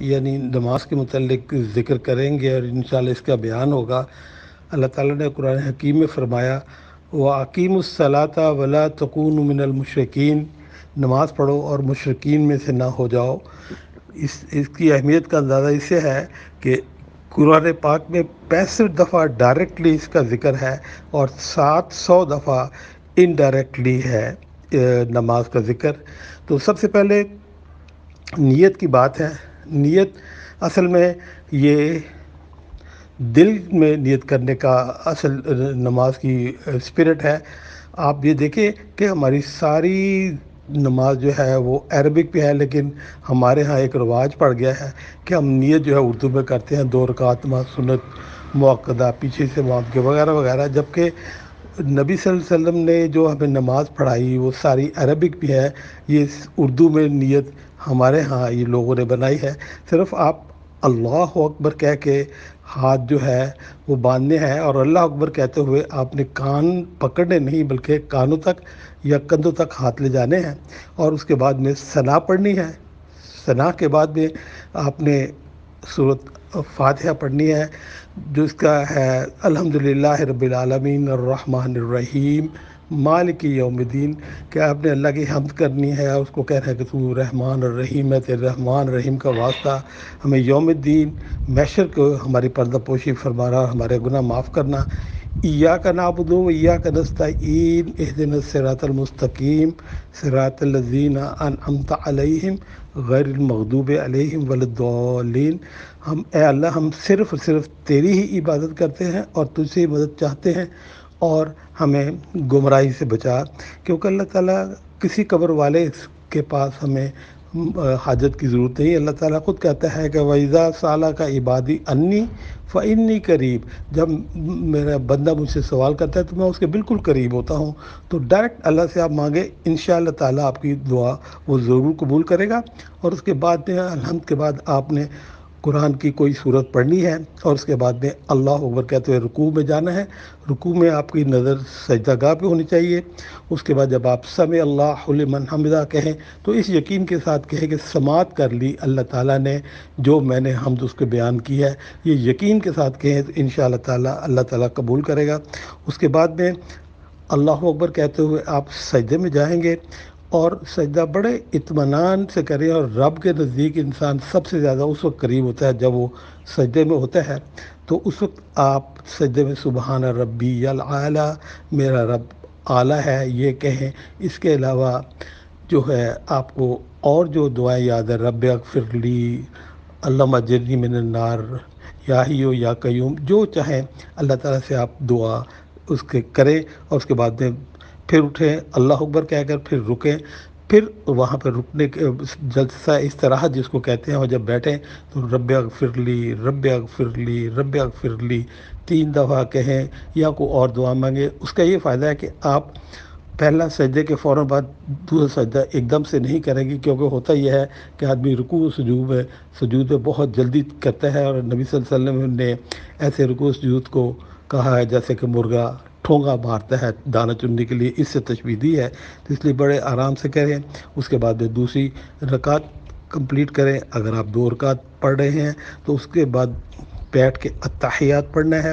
یعنی نماز کے متعلق ذکر کریں گے اور انشاءاللہ اس کا بیان ہوگا۔ اللہ تعالیٰ نے قرآن حکیم میں فرمایا وَأَقِیمُوا الصَّلَاةَ وَلَا تَکُونُوا مِنَ الْمُشْرِکِینَ، نماز پڑھو اور مشرکین میں سے نہ ہو جاؤ۔ اس کی اہمیت کا اندازہ اس سے ہے کہ قرآن پاک میں 65 دفعہ ڈائریکٹلی اس کا ذکر ہے اور 700 دفعہ انڈائریکٹلی ہے نماز کا ذکر۔ تو سب سے پہلے نیت کی بات ہے۔ نیت اصل میں یہ دل میں نیت کرنے کا اصل نماز کی اسپرٹ ہے۔ آپ یہ دیکھیں کہ ہماری ساری نماز جو ہے وہ عربک پہ ہے، لیکن ہمارے ہاں ایک رواج پڑ گیا ہے کہ ہم نیت جو ہے اردو میں کرتے ہیں، 2 رکعت مع سنت مؤکدہ پیچھے سے وہاں کے وغیرہ وغیرہ، جبکہ نبی صلی اللہ علیہ وسلم نے جو ہمیں نماز پڑھائی وہ ساری عربک بھی ہے۔ یہ اردو میں نیت ہمارے ہاں یہ لوگوں نے بنائی ہے۔ صرف آپ اللہ اکبر کہہ کے ہاتھ جو ہے وہ باندھنے ہیں، اور اللہ اکبر کہتے ہوئے آپ نے کان پکڑنے نہیں بلکہ کانوں تک یا کندھوں تک ہاتھ لے جانے ہیں، اور اس کے بعد میں ثنا پڑھنی ہے۔ ثنا کے بعد میں آپ نے سورۃ فاتحہ پڑھنی ہے، جو اس کا ہے الحمدللہ رب العالمین الرحمن الرحیم مالک یوم الدین، کہ آپ نے اللہ کی حمد کرنی ہے اور اس کو کہنا ہے کہ تو رحمان الرحیم ہے، تیرے رحمان الرحیم کا واسطہ ہمیں یوم الدین محشر کو ہماری پردہ پوشی فرمانا اور ہمارے گناہ معاف کرنا۔ ایاک نعبد و ایاک نستعین اہدنا الصراط المستقیم صراط الذین انعمت علیہم غیر المغضوب علیہم ولا الضالین۔ ہم اے اللہ ہم صرف اور صرف تیری ہی عبادت کرتے ہیں اور تجھ سے مدد چاہتے ہیں، اور ہمیں گمراہی سے بچا، کیونکہ اللہ تعالیٰ کسی قبر والے کے پاس ہمیں حاجت کی ضرورت نہیں۔ اللہ تعالیٰ خود کہتا ہے کہ وَإِذَا سَأَلَكَ عِبَادِي عَنِّي فَإِنِّي قَرِيب، جب میرا بندہ مجھ سے سوال کرتا ہے تو میں اس کے بالکل قریب ہوتا ہوں۔ تو ڈائریکٹ اللہ سے آپ مانگے، انشاءاللہ تعالیٰ آپ کی دعا وہ ضرور قبول کرے گا۔ اور اس کے بعد میں الحمد کے بعد آپ نے قرآن کی کوئی صورت پڑھنی ہے، اور اس کے بعد میں اللہ اکبر کہتے ہوئے رکوع میں جانا ہے۔ رکوع میں آپ کی نظر سجدہ گاہ پہ ہونی چاہیے۔ اس کے بعد جب آپ سمع اللہ لمن حمدہ کہیں تو اس یقین کے ساتھ کہیں کہ سماعت کر لی اللہ تعالیٰ نے جو میں نے حمد اس کے بیان کی ہے، یہ یقین کے ساتھ کہیں تو انشاءاللہ تعالیٰ اللہ تعالیٰ قبول کرے گا۔ اس کے بعد میں اللہ اکبر کہتے ہوئے آپ سجدے میں جائیں گے، اور سجدہ بڑے اطمینان سے کریں، اور رب کے نزدیک انسان سب سے زیادہ اس وقت قریب ہوتا ہے جب وہ سجدے میں ہوتا ہے۔ تو اس وقت آپ سجدے میں سبحان ربی الاعلیٰ، میرا رب اعلیٰ ہے، یہ کہیں۔ اس کے علاوہ جو ہے آپ کو اور جو دعائیں یاد ہے، رب اغفر لی، اللہم اجرنی من النار، یا حی یا قیوم، جو چاہیں اللہ تعالیٰ سے آپ دعا اس کے کریں، اور اس کے بعد میں پھر اٹھیں اللہ اکبر کہہ کر، پھر رکیں، پھر وہاں پہ رکنے کے جلسہ استراحت جس کو کہتے ہیں، اور جب بیٹھیں تو رب اغفر لی رب اغفر لی رب اغفر لی 3 دفعہ کہیں، یا کوئی اور دعا مانگیں۔ اس کا یہ فائدہ ہے کہ آپ پہلا سجدے کے فوراً بعد دوسرا سجدہ ایک دم سے نہیں کریں گے، کیونکہ ہوتا یہ ہے کہ آدمی رکوع و سجود میں بہت جلدی کرتا ہے، اور نبی صلی اللہ علیہ وسلم نے ایسے رکوع و سجود کو کہا ہے جیسے کہ مرغا ٹھونگا مارتا ہے دانہ چننے کے لیے، اس سے تشبیہ دی ہے۔ تو اس لیے بڑے آرام سے کریں۔ اس کے بعد میں دوسری رکعت کمپلیٹ کریں۔ اگر آپ 2 رکعت پڑھ رہے ہیں تو اس کے بعد بیٹھ کے التحیات پڑھنا ہے۔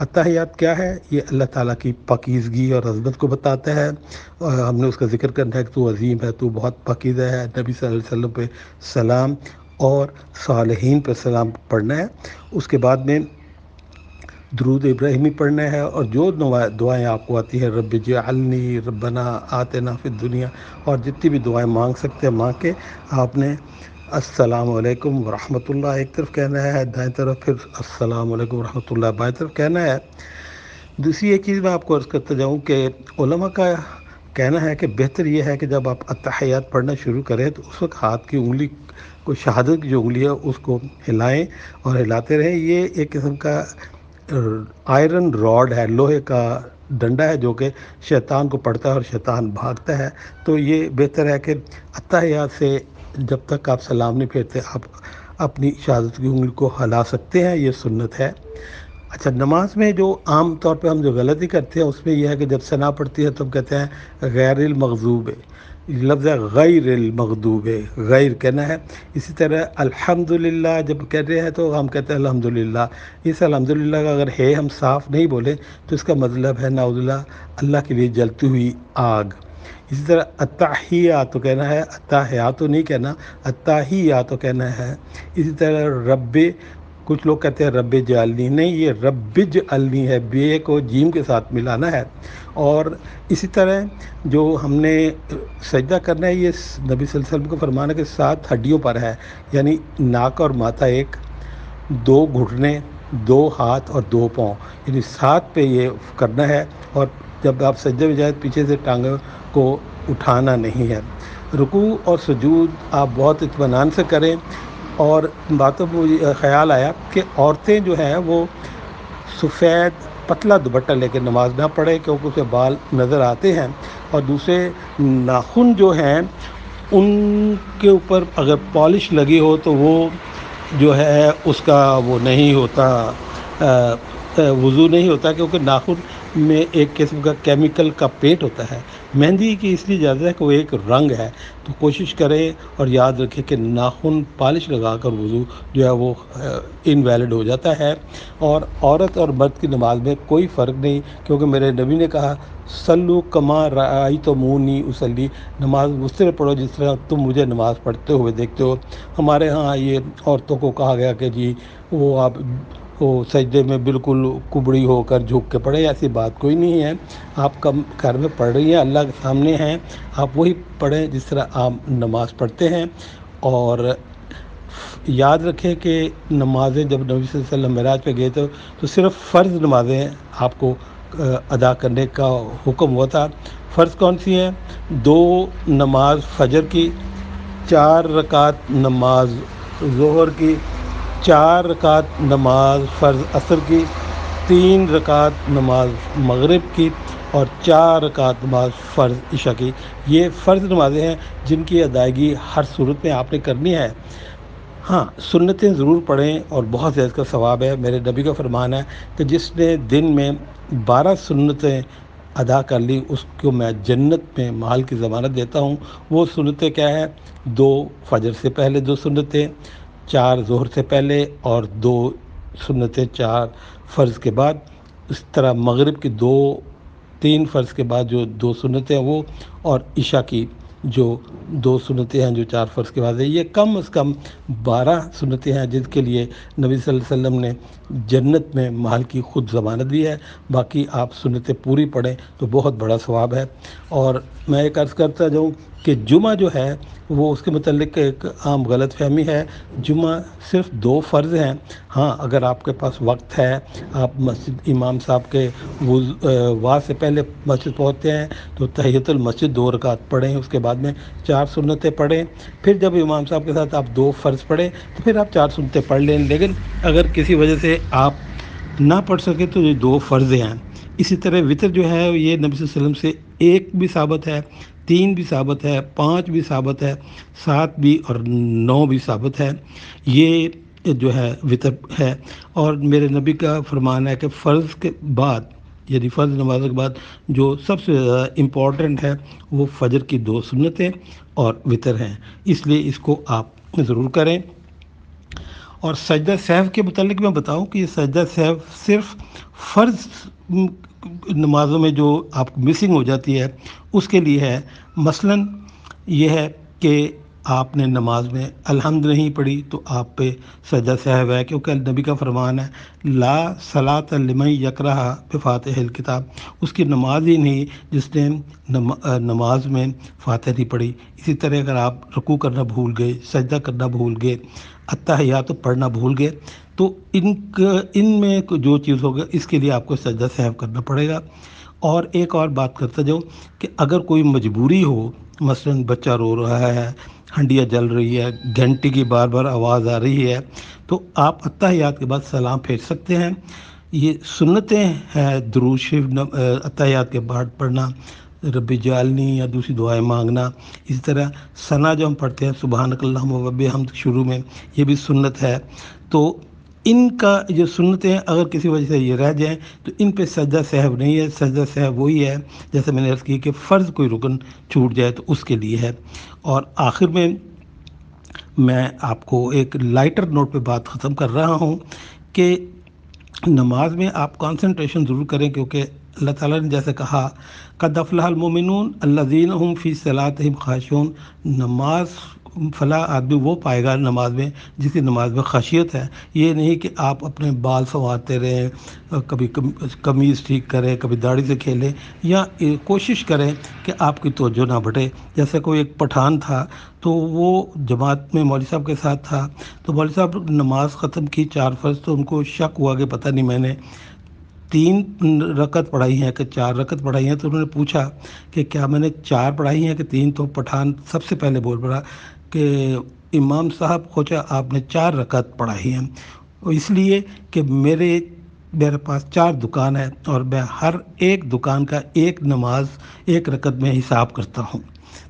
التحیات کیا ہے؟ یہ اللہ تعالیٰ کی پاکیزگی اور عظمت کو بتاتا ہے، اور ہم نے اس کا ذکر کرنا ہے کہ تو عظیم ہے، تو بہت پاکیزہ ہے۔ نبی صلی اللہ علیہ وسلم پہ سلام اور صالحین پہ سلام پڑھنا ہے۔ اس کے بعد میں درود ابراہیمی پڑھنا ہے، اور جو دعائیں آپ کو آتی ہیں، رب اجعلنی، ربنا آتنا فی الدنیا، اور جتنی بھی دعائیں مانگ سکتے ہیں مانگ کے آپ نے السلام علیکم ورحمۃ اللہ ایک طرف کہنا ہے، دائیں طرف پھر السلام علیکم ورحمۃ اللہ بائیں طرف کہنا ہے۔ دوسری ایک چیز میں آپ کو عرض کرتا جاؤں کہ علماء کا کہنا ہے کہ بہتر یہ ہے کہ جب آپ التحیات پڑھنا شروع کریں تو اس وقت ہاتھ کی انگلی کو، شہادت کی جو انگلی ہے اس کو ہلائیں اور ہلاتے رہیں۔ یہ ایک قسم کا آئرن راڈ ہے، لوہے کا ڈنڈا ہے جو کہ شیطان کو پڑتا ہے اور شیطان بھاگتا ہے۔ تو یہ بہتر ہے کہ التحیات سے جب تک آپ سلام نہیں پھیرتے آپ اپنی شہادت کی انگلی کو ہلا سکتے ہیں، یہ سنت ہے۔ اچھا، نماز میں جو عام طور پہ ہم جو غلطی کرتے ہیں اس میں یہ ہے کہ جب ثنا پڑتی ہے تو ہم کہتے ہیں غیر المغضوب، لفظ ہے غیر المغضوب، غیر کہنا ہے۔ اسی طرح الحمدللہ جب کہہ رہے ہیں تو ہم کہتے ہیں الحمدللہ۔ اس الحمدللہ کا اگر ہے ہم صاف نہیں بولیں تو اس کا مطلب ہے نعوذ باللہ اللہ کے لیے جلتی ہوئی آگ۔ اسی طرح التحیات تو کہنا ہے، التحیات تو نہیں کہنا، التحیات تو کہنا ہے۔ اسی طرح رب، کچھ لوگ کہتے ہیں رب جعلنی، نہیں، یہ رب جعلنی ہے، بے کو جیم کے ساتھ ملانا ہے۔ اور اسی طرح جو ہم نے سجدہ کرنا ہے یہ نبی صلی اللہ علیہ وسلم کو فرمانا کہ 7 ہڈیوں پر ہے، یعنی ناک اور ماتھا ایک، 2 گھٹنے، 2 ہاتھ اور 2 پاؤں، یعنی 7 پہ یہ کرنا ہے۔ اور جب آپ سجدے میں جائیں پیچھے سے ٹانگوں کو اٹھانا نہیں ہے۔ رکوع اور سجود آپ بہت اطمینان سے کریں۔ اور باتوں میں خیال آیا کہ عورتیں جو ہیں وہ سفید پتلا دوپٹہ لے کے نماز نہ پڑھیں کیونکہ اسے بال نظر آتے ہیں، اور دوسرے ناخن جو ہیں ان کے اوپر اگر پالش لگی ہو تو وہ جو ہے اس کا وہ نہیں ہوتا، وضو نہیں ہوتا، کیونکہ ناخن میں ایک قسم کا کیمیکل کا پیٹ ہوتا ہے۔ مہندی کی اس لیے اجازت ہے کہ وہ ایک رنگ ہے، تو کوشش کریں اور یاد رکھیں کہ ناخن پالش لگا کر وضو جو ہے وہ انویلڈ ہو جاتا ہے۔ اور عورت اور مرد کی نماز میں کوئی فرق نہیں، کیونکہ میرے نبی نے کہا صلو کما رأیتمونی اصلی، نماز اس طرح پڑھو جس طرح تم مجھے نماز پڑھتے ہوئے دیکھتے ہو۔ ہمارے ہاں یہ عورتوں کو کہا گیا کہ جی وہ سجدے میں بالکل کبڑی ہو کر جھک کے پڑھے، ایسی بات کوئی نہیں ہے۔ آپ کم گھر میں پڑھ رہی ہیں، اللہ کے سامنے ہیں، آپ وہی پڑھیں جس طرح آپ نماز پڑھتے ہیں۔ اور یاد رکھیں کہ نمازیں جب نبی صلی اللہ علیہ وسلم معراج پہ گئے تھے تو صرف فرض نمازیں آپ کو ادا کرنے کا حکم ہوا تھا۔ فرض کون سی ہیں؟ 2 نماز فجر کی، 4 رکعت نماز ظہر کی، 4 رکعت نماز فرض عصر کی، 3 رکعت نماز مغرب کی، اور 4 رکعت نماز فرض عشاء کی۔ یہ فرض نمازیں ہیں جن کی ادائیگی ہر صورت میں آپ نے کرنی ہے۔ ہاں، سنتیں ضرور پڑھیں اور بہت زیادہ کا ثواب ہے۔ میرے نبی کا فرمان ہے کہ جس نے دن میں 12 سنتیں ادا کر لی اس کو میں جنت میں محل کی ضمانت دیتا ہوں۔ وہ سنتیں کیا ہے؟ 2 فجر سے پہلے 2 سنتیں، 4 ظہر سے پہلے، اور 2 سنتیں 4 فرض کے بعد۔ اس طرح مغرب کی 3 فرض کے بعد جو 2 سنتیں ہیں وہ، اور عشاء کی جو 2 سنتیں ہیں جو 4 فرض کے بعد ہے۔ یہ کم از کم 12 سنتیں ہیں جن کے لیے نبی صلی اللہ علیہ وسلم نے جنت میں محل کی خود ضمانت دی ہے۔ باقی آپ سنتیں پوری پڑھیں تو بہت بڑا ثواب ہے۔ اور میں ایک عرض کرتا جاؤں کہ جمعہ جو ہے وہ اس کے متعلق ایک عام غلط فہمی ہے۔ جمعہ صرف 2 فرض ہیں۔ ہاں، اگر آپ کے پاس وقت ہے، آپ مسجد امام صاحب کے واز سے پہلے مسجد پہنچتے ہیں تو تحیۃ المسجد 2 رکعت پڑھیں، اس کے بعد میں 4 سنتیں پڑھیں، پھر جب امام صاحب کے ساتھ آپ 2 فرض پڑھیں تو پھر آپ 4 سنتیں پڑھ لیں۔ لیکن اگر کسی وجہ سے آپ نہ پڑھ سکے تو یہ 2 فرض ہیں۔ اسی طرح وطر جو ہے یہ نبی صلی اللہ علیہ وسلم سے 1 بھی ثابت ہے، 3 بھی ثابت ہے، 5 بھی ثابت ہے، 7 بھی اور 9 بھی ثابت ہے۔ یہ جو ہے وطر ہے۔ اور میرے نبی کا فرمان ہے کہ فرض کے بعد، یعنی فرض نمازوں کے بعد جو سب سے زیادہ امپورٹنٹ ہے وہ فجر کی 2 سنتیں اور وطر ہیں، اس لیے اس کو آپ ضرور کریں۔ اور سجدہ سہو کے متعلق میں بتاؤں کہ یہ سجدہ سہو صرف فرض نمازوں میں جو آپ کو مسنگ ہو جاتی ہے اس کے لیے ہے۔ مثلاً یہ ہے کہ آپ نے نماز میں الحمد نہیں پڑھی تو آپ پہ سجدہ سہو ہے، کیونکہ نبی کا فرمان ہے لا صلاۃ لمن یکرہ بفاتح الکتاب، اس کی نماز ہی نہیں جس نے نماز میں فاتحہ نہیں پڑھی۔ اسی طرح اگر آپ رکوع کرنا بھول گئے، سجدہ کرنا بھول گئے، التحیات پڑھنا بھول گئے تو ان میں جو چیز ہوگا اس کے لیے آپ کو سجدہ سہو کرنا پڑے گا۔ اور ایک اور بات کرتا جاؤں کہ اگر کوئی مجبوری ہو، مثلاً بچہ رو رہا ہے، ہنڈیاں جل رہی ہے، گھنٹی کی بار بار آواز آ رہی ہے، تو آپ التحیات کے بعد سلام پھیر سکتے ہیں۔ یہ سنتیں ہیں درود شریف التحیات کے بعد پڑھنا، رب جعلنی یا دوسری دعائیں مانگنا۔ اسی طرح ثنا جو ہم پڑھتے ہیں سبحانک اللہم و بحمدک شروع میں، یہ بھی سنت ہے۔ تو ان کا جو سنتیں اگر کسی وجہ سے یہ رہ جائیں تو ان پہ سجدہ سہو نہیں ہے. سجدہ سہو وہی ہے جیسے میں نے عرض کی کہ فرض کوئی رکن چھوٹ جائے تو اس کے لیے ہے. اور آخر میں آپ کو ایک لائٹر نوٹ پہ بات ختم کر رہا ہوں کہ نماز میں آپ کنسنٹریشن ضرور کریں، کیونکہ اللہ تعالیٰ نے جیسے کہا قد افلح المؤمنون الذین هم فی صلاتہم خاشعون. نماز فلاح آدمی وہ پائے گا نماز میں جس کی نماز میں خشیت ہے. یہ نہیں کہ آپ اپنے بال سنوارتے رہیں، کبھی قمیض ٹھیک کریں، کبھی داڑھی سے کھیلیں، یا کوشش کریں کہ آپ کی توجہ نہ بٹے. جیسے کوئی ایک پٹھان تھا تو وہ جماعت میں مولوی صاحب کے ساتھ تھا، تو مولوی صاحب نماز ختم کی 4 فرض، تو ان کو شک ہوا کہ پتہ نہیں میں نے 3 رکعت پڑھائی ہیں کہ 4 رکعت پڑھائی ہیں. تو انہوں نے پوچھا کہ کیا میں نے 4 پڑھائی ہیں کہ 3؟ تو پٹھان سب سے پہلے بول پڑا کہ امام صاحب خوجا آپ نے 4 رکعت پڑھائی ہیں. اس لیے کہ میرے پاس 4 دکان ہے اور میں ہر ایک دکان کا ایک نماز 1 رکعت میں حساب کرتا ہوں.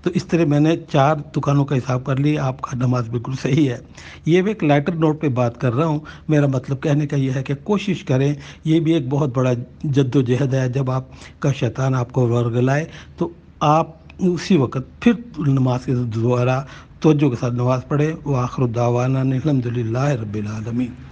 تو اس طرح میں نے 4 دکانوں کا حساب کر لیا. آپ کا نماز بالکل صحیح ہے. یہ بھی ایک لائٹر نوٹ پہ بات کر رہا ہوں. میرا مطلب کہنے کا یہ ہے کہ کوشش کریں. یہ بھی ایک بہت بڑا جد و جہد ہے. جب آپ کا شیطان آپ کو ورگلائے تو آپ اسی وقت پھر نماز کے دوبارہ توجہ کے ساتھ نماز پڑھیں. وآخر دعوانا الحمد للہ رب العالمین.